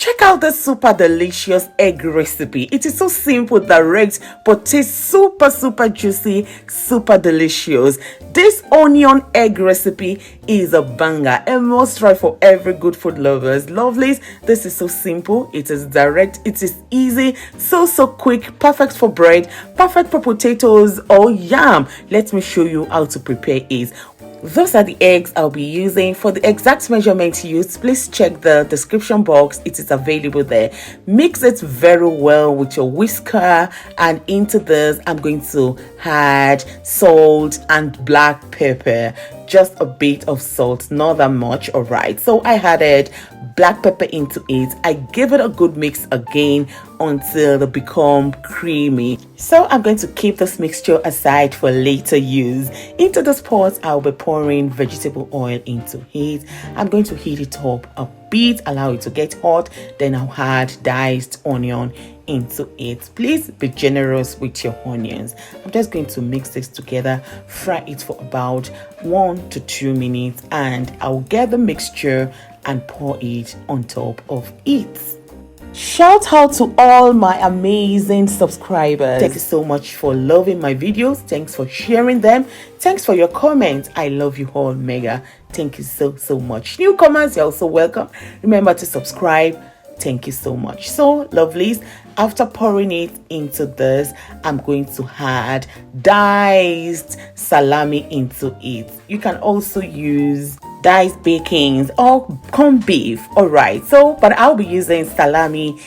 Check out this super delicious egg recipe. It is so simple, direct, but tastes super juicy, super delicious. This onion egg recipe is a banger, a must try for every good food lovers. Lovelies, this is so simple, it is direct, it is easy, so quick, perfect for bread, perfect for potatoes or yam. Let me show you how to prepare it. Those are the eggs I'll be using. For the exact measurement used, please check the description box. It is available there. Mix it very well with your whisker, and into this I'm going to add salt and black pepper. Just a bit of salt, not that much. All right, so I added black pepper into it. I give it a good mix again until they become creamy. So I'm going to keep this mixture aside for later use. Into this pot, I'll be pouring vegetable oil into it. I'm going to heat it up a bit, allow it to get hot. Then I'll add diced onion into it. Please be generous with your onions. I'm just going to mix this together, fry it for about 1 to 2 minutes, and I'll get the mixture and pour it on top of it. Shout out to all my amazing subscribers. Thank you so much for loving my videos. Thanks for sharing them. Thanks for your comments. I love you all mega. Thank you so much. Newcomers, you're also welcome. Remember to subscribe. Thank you so much. So lovelies, after pouring it into this, I'm going to add diced salami into it. You can also use diced bacon or corned beef. All right, so but I'll be using salami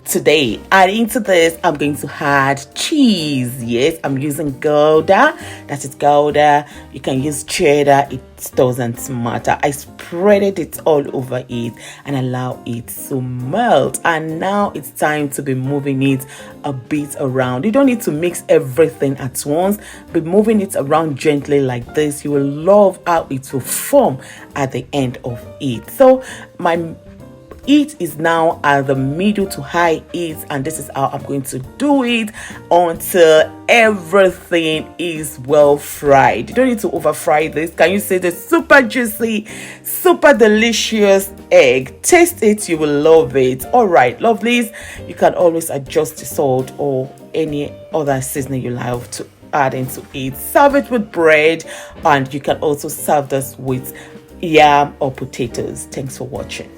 today. And into this I'm going to add cheese. Yes, I'm using Gouda. That is Gouda. You can use cheddar, it doesn't matter. I spreaded it all over it and allow it to melt. And now it's time to be moving it a bit around. You don't need to mix everything at once. Be moving it around gently like this. You will love how it will form at the end of it. So my heat is now at the middle to high heat, and this is how I'm going to do it until everything is well fried. You don't need to over fry this. Can you see the super juicy, super delicious egg? Taste it, you will love it. All right, lovelies, you can always adjust the salt or any other seasoning you like to add into it. Serve it with bread, and you can also serve this with yam or potatoes. Thanks for watching.